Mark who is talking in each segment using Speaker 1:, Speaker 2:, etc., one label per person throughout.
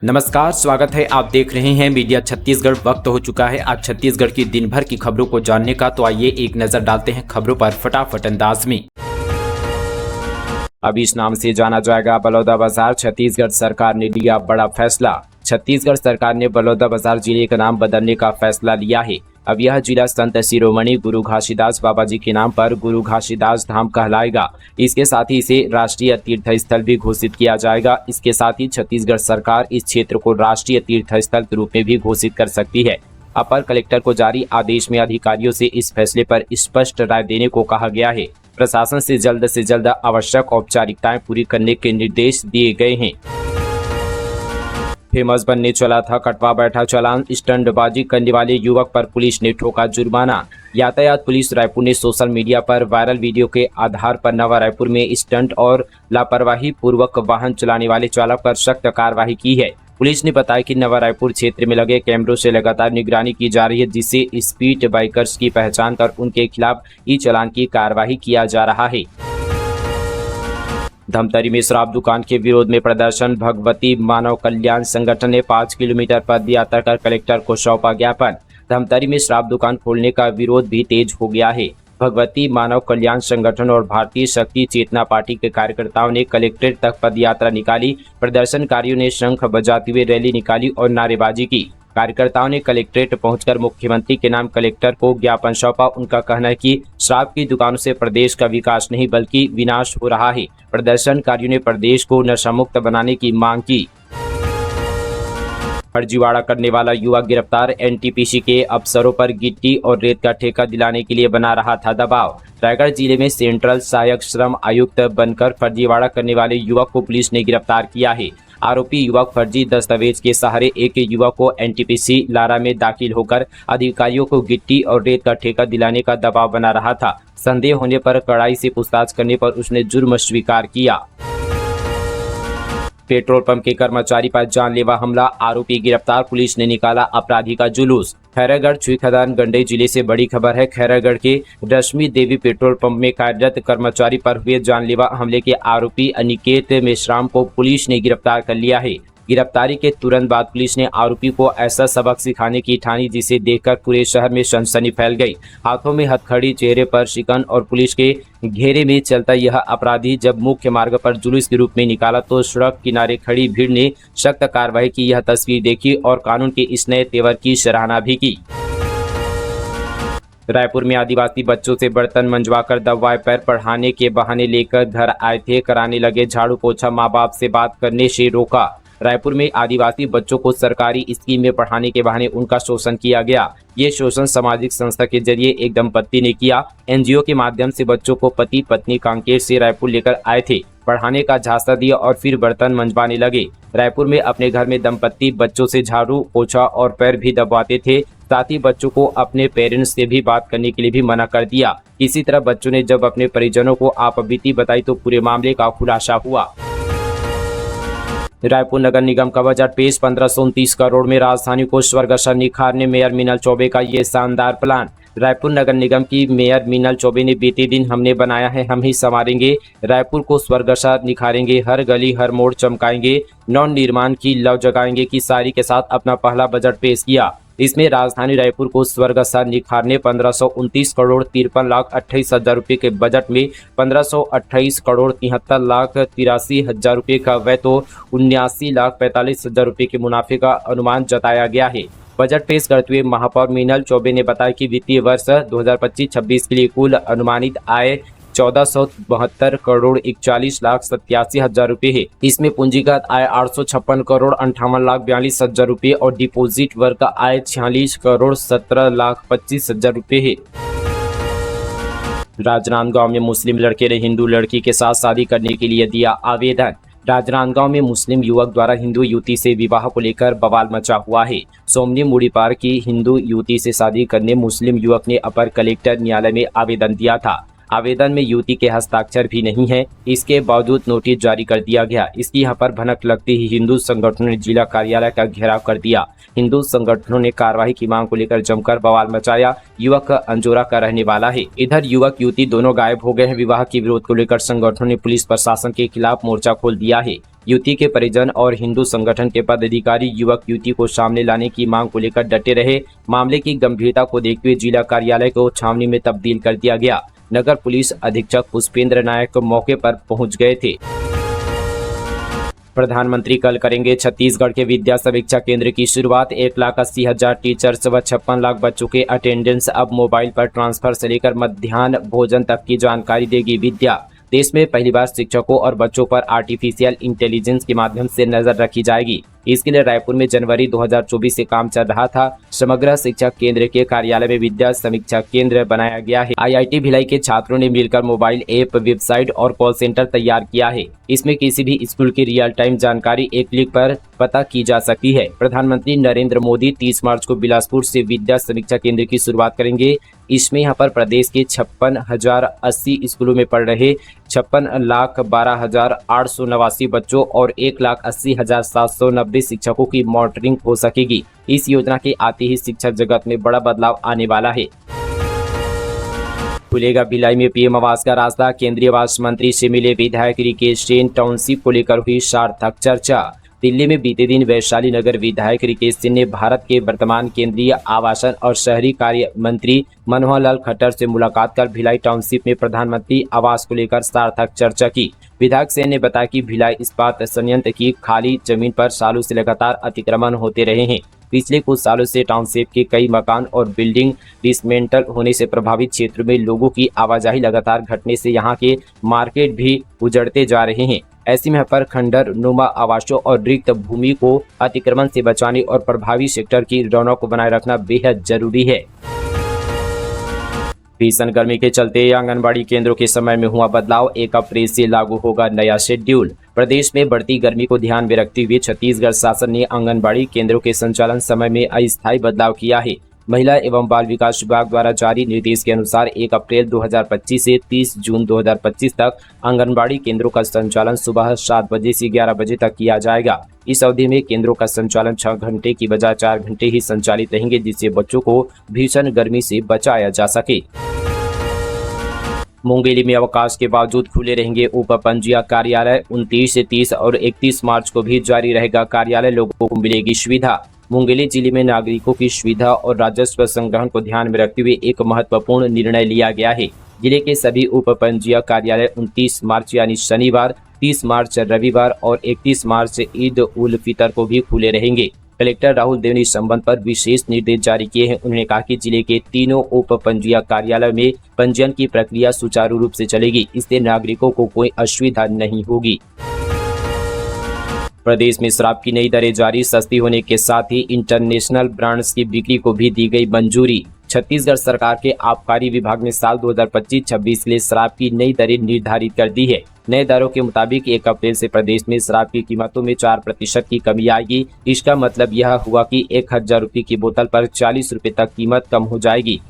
Speaker 1: नमस्कार, स्वागत है। आप देख रहे हैं मीडिया छत्तीसगढ़। वक्त हो चुका है आज छत्तीसगढ़ की दिन भर की खबरों को जानने का, तो आइए एक नजर डालते हैं खबरों पर फटाफट अंदाज में। अब इस नाम से जाना जाएगा बलौदाबाजार। छत्तीसगढ़ सरकार ने लिया बड़ा फैसला। छत्तीसगढ़ सरकार ने बलौदाबाजार जिले का नाम बदलने का फैसला लिया है। अब यह जिला संत शिरोमणि गुरु घासीदास बाबा जी के नाम पर गुरु घासीदास धाम कहलाएगा। इसके साथ ही इसे राष्ट्रीय तीर्थ स्थल भी घोषित किया जाएगा। इसके साथ ही छत्तीसगढ़ सरकार इस क्षेत्र को राष्ट्रीय तीर्थ स्थल के रूप में भी घोषित कर सकती है। अपर कलेक्टर को जारी आदेश में अधिकारियों से इस फैसले पर स्पष्ट राय देने को कहा गया है। प्रशासन से जल्द आवश्यक औपचारिकताएं पूरी करने के निर्देश दिए गए हैं। फेमस बनने चला था कटवा बैठा चालान। स्टंटबाजी करने वाले युवक पर पुलिस ने ठोका जुर्माना। यातायात पुलिस रायपुर ने सोशल मीडिया पर वायरल वीडियो के आधार पर नवा रायपुर में स्टंट और लापरवाही पूर्वक वाहन चलाने वाले चालक पर सख्त कार्रवाई की है। पुलिस ने बताया कि नवा रायपुर क्षेत्र में लगे कैमरों से लगातार निगरानी की जा रही है, जिससे स्पीड बाइकर्स की पहचान कर उनके खिलाफ ई चालान की कार्रवाई किया जा रहा है। धमतरी में शराब दुकान के विरोध में प्रदर्शन। भगवती मानव कल्याण संगठन ने 5 किलोमीटर पद यात्रा कर कलेक्टर को सौंपा ज्ञापन। धमतरी में शराब दुकान खोलने का विरोध भी तेज हो गया है। भगवती मानव कल्याण संगठन और भारतीय शक्ति चेतना पार्टी के कार्यकर्ताओं ने कलेक्ट्रेट तक पद यात्रा निकाली। प्रदर्शनकारियों ने शंख बजाते हुए रैली निकाली और नारेबाजी की। कार्यकर्ताओं ने कलेक्ट्रेट पहुंचकर मुख्यमंत्री के नाम कलेक्टर को ज्ञापन सौंपा। उनका कहना है कि शराब की दुकानों से प्रदेश का विकास नहीं बल्कि विनाश हो रहा है। प्रदर्शनकारियों ने प्रदेश को नशामुक्त बनाने की मांग की। फर्जीवाड़ा करने वाला युवक गिरफ्तार। एनटीपीसी के अफसरों पर गिट्टी और रेत का ठेका दिलाने के लिए बना रहा था दबाव। रायगढ़ जिले में सेंट्रल सहायक श्रम आयुक्त बनकर फर्जीवाड़ा करने वाले युवक को पुलिस ने गिरफ्तार किया है। आरोपी युवक फर्जी दस्तावेज के सहारे एक युवक को एनटीपीसी लारा में दाखिल होकर अधिकारियों को गिट्टी और रेत का ठेका दिलाने का दबाव बना रहा था। संदेह होने पर कड़ाई से पूछताछ करने पर उसने जुर्म स्वीकार किया। पेट्रोल पंप के कर्मचारी पर जानलेवा हमला। आरोपी गिरफ्तार। पुलिस ने निकाला अपराधी का जुलूस। खैरागढ़ छुईखदान गंडई जिले से बड़ी खबर है। खैरागढ़ के रश्मि देवी पेट्रोल पंप में कार्यरत कर्मचारी पर हुए जानलेवा हमले के आरोपी अनिकेत मेश्राम को पुलिस ने गिरफ्तार कर लिया है। गिरफ्तारी के तुरंत बाद पुलिस ने आरोपी को ऐसा सबक सिखाने की ठानी जिसे देखकर पूरे शहर में सनसनी फैल गई। हाथों में हथकड़ी, चेहरे पर शिकन और पुलिस के घेरे में चलता यह अपराधी जब मुख्य मार्ग पर जुलूस के रूप में निकाला तो सड़क किनारे खड़ी भीड़ ने सख्त कार्रवाई की। यह तस्वीर देखी और कानून के इस नए तेवर की सराहना भी की। रायपुर में आदिवासी बच्चों से बर्तन मंजवाकर दबवाए पैर। पढ़ाने के बहाने लेकर घर आए थे, कराने लगे झाड़ू पोछा। माँ बाप से बात करने से रोका। रायपुर में आदिवासी बच्चों को सरकारी स्कीम में पढ़ाने के बहाने उनका शोषण किया गया। ये शोषण सामाजिक संस्था के जरिए एक दंपत्ति ने किया। एनजीओ के माध्यम से बच्चों को पति पत्नी कांकेर से रायपुर लेकर आए थे। पढ़ाने का झांसा दिया और फिर बर्तन मंजवाने लगे। रायपुर में अपने घर में दंपत्ति बच्चों से झाड़ू पोछा और पैर भी दबवाते थे। साथ ही बच्चों को अपने पेरेंट्स से भी बात करने के लिए भी मना कर दिया। इसी तरह बच्चों ने जब अपने परिजनों को आपबीती बताई तो पूरे मामले का खुलासा हुआ। रायपुर नगर निगम का बजट पेश। 1529 करोड़ में राजधानी को स्वर्गसर निखारने मेयर मीनल चौबे का ये शानदार प्लान। रायपुर नगर निगम की मेयर मीनल चौबे ने बीते दिन हमने बनाया है, हम ही संवारेंगे, रायपुर को स्वर्गसर निखारेंगे, हर गली हर मोड़ चमकाएंगे, नव निर्माण की लव जगाएंगे की सारी के साथ अपना पहला बजट पेश किया। इसमें राजधानी रायपुर को स्वर्गसर निखारने 1529 करोड़ 53,28,000 रुपये के बजट में 1528 करोड़ 73,83,000 रुपये का व्यय तो 79,45,000 रुपये के मुनाफे का अनुमान जताया गया है। बजट पेश करते हुए महापौर मीनल चौबे ने बताया कि वित्तीय वर्ष 2025-26 के लिए कुल अनुमानित आय 1472 करोड़ 41,87,000 रुपये है। इसमें पूंजीगत आय 856 करोड़ 58,42,000 रुपये और डिपॉजिट वर्ग का आय 46 करोड़ 17,25,000 रुपये है। राजनांदगांव में मुस्लिम लड़के ने हिंदू लड़की के साथ शादी करने के लिए दिया आवेदन। राजनांदगांव में मुस्लिम युवक द्वारा हिंदू युवती से विवाह को लेकर बवाल मचा हुआ है। सोमनी मुड़ीपार की हिंदू युवती से शादी करने मुस्लिम युवक ने अपर कलेक्टर न्यायालय में आवेदन दिया था। आवेदन में युवती के हस्ताक्षर भी नहीं है। इसके बावजूद नोटिस जारी कर दिया गया। इसकी यहाँ पर भनक लगते ही हिंदू संगठनों ने जिला कार्यालय का घेराव कर दिया। हिंदू संगठनों ने कार्रवाई की मांग को लेकर जमकर बवाल मचाया। युवक अंजोरा का रहने वाला है। इधर युवक युवती दोनों गायब हो गए हैं। विवाह के विरोध को लेकर संगठनों ने पुलिस प्रशासन के खिलाफ मोर्चा खोल दिया है। युवती के परिजन और हिंदू संगठन के पदाधिकारी युवक युवती को सामने लाने की मांग को लेकर डटे रहे। मामले की गंभीरता को देखते हुए जिला कार्यालय को छावनी में तब्दील कर दिया गया। नगर पुलिस अधीक्षक पुष्पेंद्र नायक मौके पर पहुंच गए थे। प्रधानमंत्री कल करेंगे छत्तीसगढ़ के विद्या समीक्षा केंद्र की शुरुआत। 1,80,000 टीचर्स व 56 लाख बच्चों के अटेंडेंस अब मोबाइल पर ट्रांसफर से लेकर मध्याह्न भोजन तक की जानकारी देगी विद्या। देश में पहली बार शिक्षकों और बच्चों पर आर्टिफिशियल इंटेलिजेंस के माध्यम से नजर रखी जाएगी। इसके लिए रायपुर में जनवरी 2024 से काम चल रहा था। समग्र शिक्षा केंद्र के कार्यालय में विद्या समीक्षा केंद्र बनाया गया है। IIT भिलाई के छात्रों ने मिलकर मोबाइल ऐप, वेबसाइट और कॉल सेंटर तैयार किया है। इसमें किसी भी स्कूल की रियल टाइम जानकारी एक क्लिक पर पता की जा सकती है। प्रधानमंत्री नरेंद्र मोदी 30 मार्च को बिलासपुर से विद्या समीक्षा केंद्र की शुरुआत करेंगे। इसमें यहाँ पर प्रदेश के 56,080 स्कूलों में पढ़ रहे 56,12,889 बच्चों और 1,80,790 शिक्षकों की मॉनिटरिंग हो सकेगी। इस योजना के आते ही शिक्षा जगत में बड़ा बदलाव आने वाला है। खुलेगा भिलाई में PM आवास का रास्ता। केंद्रीय आवास मंत्री से मिले विधायक रिकेश सेन। टाउनशिप को लेकर हुई सार्थक चर्चा। दिल्ली में बीते दिन वैशाली नगर विधायक रिकेश सिंह ने भारत के वर्तमान केंद्रीय आवासन और शहरी कार्य मंत्री मनोहर लाल खट्टर से मुलाकात कर भिलाई टाउनशिप में प्रधानमंत्री आवास को लेकर सार्थक चर्चा की। विधायक सेन ने बताया कि भिलाई इस्पात संयंत्र की खाली जमीन पर सालों से लगातार अतिक्रमण होते रहे हैं। पिछले कुछ सालों से टाउनशिप के कई मकान और बिल्डिंग डिसमेंटल होने से प्रभावित क्षेत्रों में लोगों की आवाजाही लगातार घटने से यहाँ के मार्केट भी उजड़ते जा रहे हैं। ऐसे में पर खंडर नुमा आवासों और रिक्त भूमि को अतिक्रमण से बचाने और प्रभावी सेक्टर की रौनक को बनाए रखना बेहद जरूरी है। भीषण गर्मी के चलते आंगनबाड़ी केंद्रों के समय में हुआ बदलाव। 1 अप्रैल से लागू होगा नया शेड्यूल। प्रदेश में बढ़ती गर्मी को ध्यान में रखते हुए छत्तीसगढ़ शासन ने आंगनबाड़ी केंद्रों के संचालन समय में अस्थायी बदलाव किया है। महिला एवं बाल विकास विभाग द्वारा जारी निर्देश के अनुसार 1 अप्रैल 2025 से 30 जून 2025 तक आंगनबाड़ी केंद्रों का संचालन सुबह 7 बजे से 11 बजे तक किया जाएगा। इस अवधि में केंद्रों का संचालन 6 घंटे की बजाय 4 घंटे ही संचालित रहेंगे, जिससे बच्चों को भीषण गर्मी से बचाया जा सके। मुंगेली में अवकाश के बावजूद खुले रहेंगे उप पंजीयक कार्यालय। 29 से 30 और 31 मार्च को भी जारी रहेगा कार्यालय। लोगों को मिलेगी सुविधा। मुंगेली जिले में नागरिकों की सुविधा और राजस्व संग्रहण को ध्यान में रखते हुए एक महत्वपूर्ण निर्णय लिया गया है। जिले के सभी उप पंजीयक कार्यालय 29 मार्च यानी शनिवार, 30 मार्च रविवार और 31 मार्च ईद उल फितर को भी खुले रहेंगे। कलेक्टर राहुल देव ने इस संबंध पर विशेष निर्देश जारी किए हैं। उन्होंने कहा कि जिले के तीनों उप पंजीयक कार्यालय में पंजीयन की प्रक्रिया सुचारू रूप से चलेगी। इससे नागरिकों को कोई असुविधा नहीं होगी। प्रदेश में शराब की नई दरें जारी। सस्ती होने के साथ ही इंटरनेशनल ब्रांड्स की बिक्री को भी दी गई मंजूरी। छत्तीसगढ़ सरकार के आबकारी विभाग ने साल 2025-26 के लिए शराब की नई दरें निर्धारित कर दी है। नए दरों के मुताबिक 1 अप्रैल से प्रदेश में शराब की कीमतों में 4% की कमी आएगी। इसका मतलब यह हुआ कि 1000 रुपये की बोतल पर 40 रुपये तक कीमत कम हो जाएगी।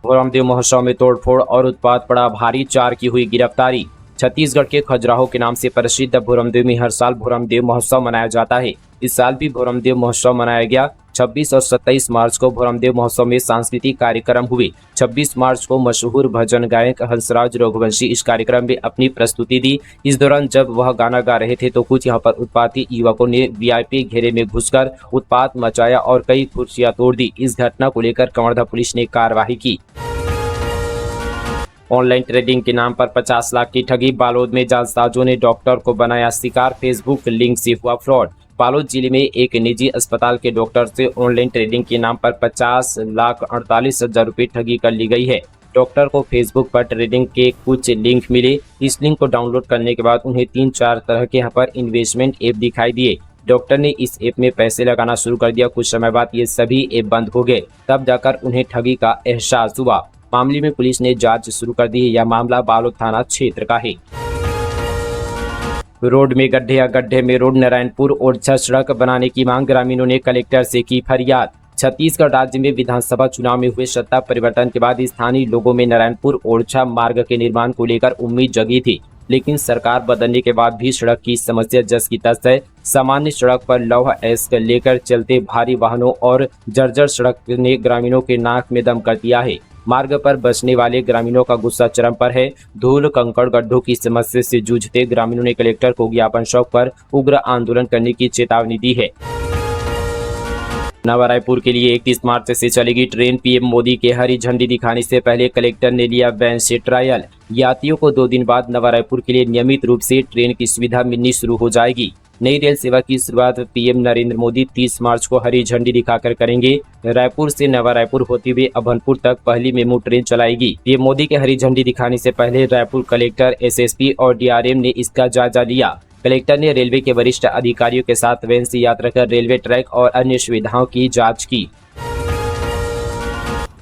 Speaker 1: भोरमदेव महोत्सव में तोड़फोड़ और उत्पात पड़ा भारी, 4 की हुई गिरफ्तारी। छत्तीसगढ़ के खजुराहो के नाम से प्रसिद्ध भोरमदेव में हर साल भोरमदेव महोत्सव मनाया जाता है। इस साल भी भोरमदेव महोत्सव मनाया गया। 26 और 27 मार्च को भोरमदेव महोत्सव में सांस्कृतिक कार्यक्रम हुए। 26 मार्च को मशहूर भजन गायक हंसराज रघुवंशी इस कार्यक्रम में अपनी प्रस्तुति दी। इस दौरान जब वह गाना गा रहे थे तो कुछ यहाँ पर उत्पाती युवकों ने VIP घेरे में घुसकर उत्पात मचाया और कई कुर्सियां तोड़ दी। इस घटना को लेकर कवर्धा पुलिस ने कार्रवाई की। ऑनलाइन ट्रेडिंग के नाम पर 50 लाख की ठगी। बालोद में जालसाजों ने डॉक्टर को बनाया शिकार। फेसबुक लिंक से हुआ फ्रॉड। बालोद जिले में एक निजी अस्पताल के डॉक्टर से ऑनलाइन ट्रेडिंग के नाम पर 50,48,000 रुपये ठगी कर ली गई है। डॉक्टर को फेसबुक पर ट्रेडिंग के कुछ लिंक मिले। इस लिंक को डाउनलोड करने के बाद उन्हें 3-4 तरह के यहाँ पर इन्वेस्टमेंट ऐप दिखाई दिए। डॉक्टर ने इस ऐप में पैसे लगाना शुरू कर दिया। कुछ समय बाद ये सभी ऐप बंद हो गए। तब जाकर उन्हें ठगी का एहसास हुआ। मामले में पुलिस ने जांच शुरू कर दी है। यह मामला बालोद थाना क्षेत्र का है। रोड में गड्ढे या गड्ढे में रोड। नारायणपुर और 6 सड़क बनाने की मांग। ग्रामीणों ने कलेक्टर से की फरियाद। छत्तीसगढ़ राज्य में विधानसभा चुनाव में हुए सत्ता परिवर्तन के बाद स्थानीय लोगों में नारायणपुर ओरछा मार्ग के निर्माण को लेकर उम्मीद जगी थी, लेकिन सरकार बदलने के बाद भी सड़क की समस्या जस की तस है। सामान्य सड़क पर लौह अयस्क लेकर चलते भारी वाहनों और जर्जर सड़क ने ग्रामीणों के नाक में दम कर दिया है। मार्ग पर बसने वाले ग्रामीणों का गुस्सा चरम पर है। धूल कंकड़ गड्ढों की समस्या से जूझते ग्रामीणों ने कलेक्टर को ज्ञापन सौंप कर उग्र आंदोलन करने की चेतावनी दी है। नवा रायपुर के लिए 31 मार्च से चलेगी ट्रेन। पीएम मोदी के हरी झंडी दिखाने से पहले कलेक्टर ने लिया वैन से ट्रायल। यात्रियों को 2 दिन बाद नवा रायपुर के लिए नियमित रूप से ट्रेन की सुविधा मिलनी शुरू हो जाएगी। नई रेल सेवा की शुरुआत पीएम नरेंद्र मोदी 30 मार्च को हरी झंडी दिखाकर करेंगे। रायपुर से नवा रायपुर होते हुए अभनपुर तक पहली मेमू ट्रेन चलाएगी। पीएम मोदी के हरी झंडी दिखाने से पहले रायपुर कलेक्टर, एसएसपी और डीआरएम ने इसका जायजा लिया। कलेक्टर ने रेलवे के वरिष्ठ अधिकारियों के साथ वैन से यात्रा कर रेलवे ट्रैक और अन्य सुविधाओं की जांच की।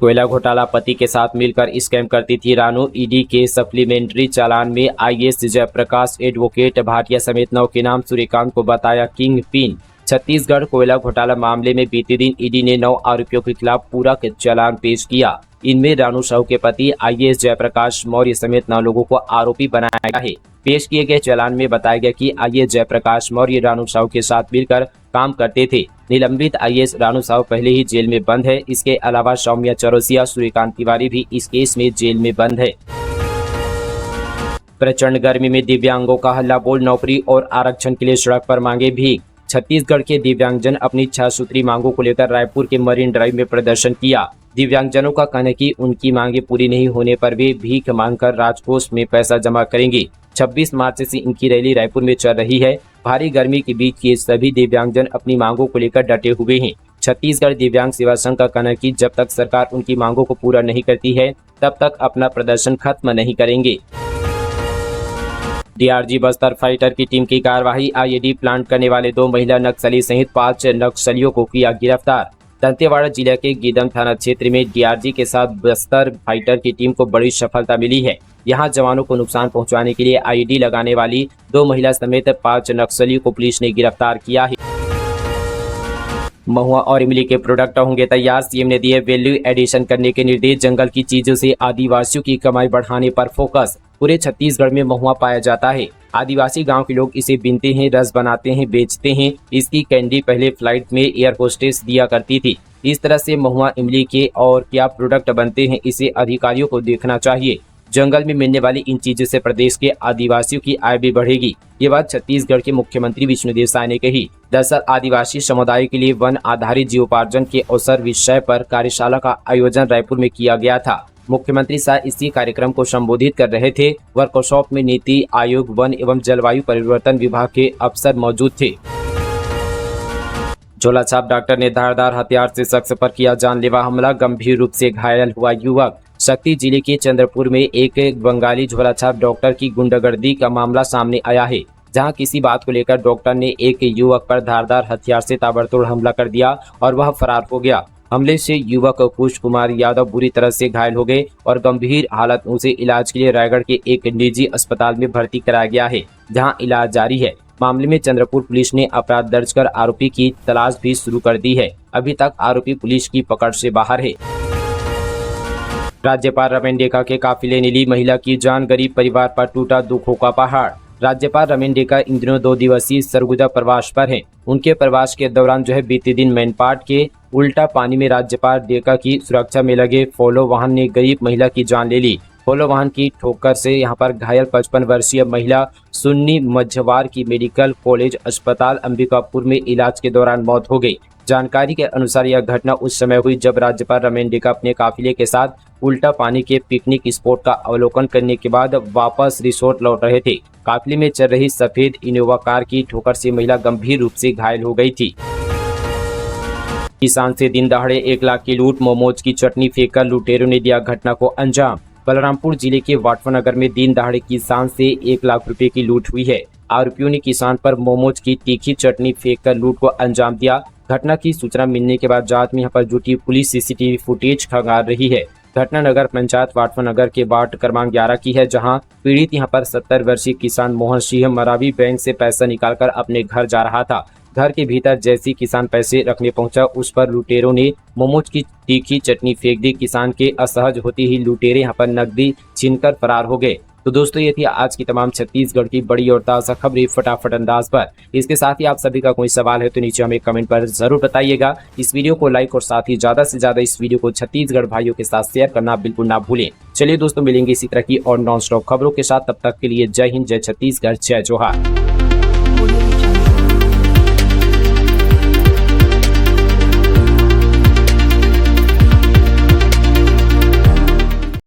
Speaker 1: कोयला घोटाला पति के साथ मिलकर स्कैम करती थी रानू। ईडी के सप्लीमेंट्री चालान में आईएएस जयप्रकाश एडवोकेट भाटिया समेत 9 के नाम सूर्यकांत को बताया किंग पिन। छत्तीसगढ़ कोयला घोटाला मामले में बीते दिन ईडी ने 9 आरोपियों के खिलाफ पूरक चालान पेश किया। इनमें रानू साहू के पति आईएएस जयप्रकाश मौर्य समेत 9 लोगों को आरोपी बनाया गया है। पेश किए गए चालान में बताया गया कि आईएएस जयप्रकाश मौर्य रानू साहू के साथ मिलकर काम करते थे। निलंबित आईएएस रानू साहू पहले ही जेल में बंद है। इसके अलावा सौम्या चौरसिया, सूर्यकांत तिवारी भी इस केस में जेल में बंद है। प्रचंड गर्मी में दिव्यांगों का हल्ला बोल। नौकरी और आरक्षण के लिए सड़क पर मांगे भीख। छत्तीसगढ़ के दिव्यांगजन अपनी 6 सूत्री मांगों को लेकर रायपुर के मरीन ड्राइव में प्रदर्शन किया। दिव्यांगजनों का कहना है कि उनकी मांगे पूरी नहीं होने पर वे भीख मांगकर राजकोष में पैसा जमा करेंगे। 26 मार्च से इनकी रैली रायपुर में चल रही है। भारी गर्मी के बीच ये सभी दिव्यांगजन अपनी मांगों को लेकर डटे हुए हैं। छत्तीसगढ़ दिव्यांग सेवा संघ का कहना है कि जब तक सरकार उनकी मांगों को पूरा नहीं करती है तब तक अपना प्रदर्शन खत्म नहीं करेंगे। डीआरजी बस्तर फाइटर की टीम की कार्यवाही। आईईडी प्लांट करने वाले 2 महिला नक्सली सहित 5 नक्सलियों को किया गिरफ्तार। दंतेवाड़ा जिले के गीदम थाना क्षेत्र में डीआरजी के साथ बस्तर फाइटर की टीम को बड़ी सफलता मिली है। यहां जवानों को नुकसान पहुंचाने के लिए आईईडी लगाने वाली 2 महिला समेत 5 नक्सलियों को पुलिस ने गिरफ्तार किया है। महुआ और इमली के प्रोडक्ट होंगे तैयार। सीएम ने दिए वैल्यू एडिशन करने के निर्देश। जंगल की चीजों से आदिवासियों की कमाई बढ़ाने पर फोकस। पूरे छत्तीसगढ़ में महुआ पाया जाता है। आदिवासी गांव के लोग इसे बीनते हैं, रस बनाते हैं, बेचते हैं। इसकी कैंडी पहले फ्लाइट में एयर होस्टेस दिया करती थी। इस तरह से महुआ इमली के और क्या प्रोडक्ट बनते हैं, इसे अधिकारियों को देखना चाहिए। जंगल में मिलने वाली इन चीजों से प्रदेश के आदिवासियों की आय भी बढ़ेगी। ये बात छत्तीसगढ़ के मुख्यमंत्री विष्णुदेव साय ने कही। दरअसल आदिवासी समुदाय के लिए वन आधारित जीवोपार्जन के अवसर विषय पर कार्यशाला का आयोजन रायपुर में किया गया था। मुख्यमंत्री साय इसी कार्यक्रम को संबोधित कर रहे थे। वर्कशॉप में नीति आयोग, वन एवं जलवायु परिवर्तन विभाग के अफसर मौजूद थे। झोलाछाप डॉक्टर ने धारदार हथियार से शख्स पर किया जानलेवा हमला। गंभीर रूप से घायल हुआ युवक। शक्ति जिले के चंद्रपुर में एक बंगाली झोलाछाप डॉक्टर की गुंडागर्दी का मामला सामने आया है, जहां किसी बात को लेकर डॉक्टर ने एक युवक पर धारदार हथियार से ताबड़तोड़ हमला कर दिया और वह फरार हो गया। हमले से युवक कुश कुमार यादव बुरी तरह से घायल हो गए और गंभीर हालत में उसे इलाज के लिए रायगढ़ के एक निजी अस्पताल में भर्ती कराया गया है, जहां इलाज जारी है। मामले में चंद्रपुर पुलिस ने अपराध दर्ज कर आरोपी की तलाश भी शुरू कर दी है। अभी तक आरोपी पुलिस की पकड़ से बाहर है। राज्यपाल रमेन डेका के काफिले ने ली महिला की जान। गरीब परिवार पर टूटा दुखों का पहाड़। राज्यपाल रमेन डेका इन दिनों 2 दिवसीय सरगुजा प्रवास पर हैं। उनके प्रवास के दौरान बीते दिन मैनपाट के उल्टा पानी में राज्यपाल डेका की सुरक्षा में लगे फॉलो वाहन ने गरीब महिला की जान ले ली। फॉलो वाहन की ठोकर से यहां पर घायल 55 वर्षीय महिला सुन्नी मझवार की मेडिकल कॉलेज अस्पताल अंबिकापुर में इलाज के दौरान मौत हो गई। जानकारी के अनुसार यह घटना उस समय हुई जब राज्यपाल रमेन डेका अपने काफिले के साथ उल्टा पानी के पिकनिक स्पॉट का अवलोकन करने के बाद वापस रिसोर्ट लौट रहे थे। काफिले में चल रही सफेद इनोवा कार की ठोकर से महिला गंभीर रूप से घायल हो गई थी। किसान से दिन दहाड़े 1 लाख की लूट। मोमोज की चटनी फेंककर लुटेरों ने दिया घटना को अंजाम। बलरामपुर जिले के वाटफनगर में दिन दहाड़े किसान से 1 लाख रुपए की लूट हुई है। आरोपियों ने किसान पर मोमोज की तीखी चटनी फेंककर लूट को अंजाम दिया। घटना की सूचना मिलने के बाद जांच में यहां पर जुटी पुलिस सीसीटीवी फुटेज खंगाल रही है। घटना नगर पंचायत वाटफनगर के वार्ड क्रमांक 11 की है, जहां पीड़ित यहां पर 70 वर्षीय किसान मोहन सिंह मरावी बैंक से पैसा निकालकर अपने घर जा रहा था। घर के भीतर जैसी किसान पैसे रखने पहुंचा, उस पर लुटेरों ने मोमोज की तीखी चटनी फेंक दी। किसान के असहज होते ही लुटेरे यहां पर नकदी छीनकर फरार हो गए। तो दोस्तों ये थी आज की तमाम छत्तीसगढ़ की बड़ी और ताज़ा खबरें फटाफट अंदाज पर। इसके साथ ही आप सभी का कोई सवाल है तो नीचे हमें कमेंट पर जरूर बताइएगा। इस वीडियो को लाइक और साथ ही ज्यादा से ज्यादा इस वीडियो को छत्तीसगढ़ भाइयों के साथ शेयर करना बिल्कुल ना भूलें। चलिए दोस्तों, मिलेंगे इसी तरह की और नॉन स्टॉप खबरों के साथ। तब तक के लिए जय हिंद, जय छत्तीसगढ़, जय जोहार।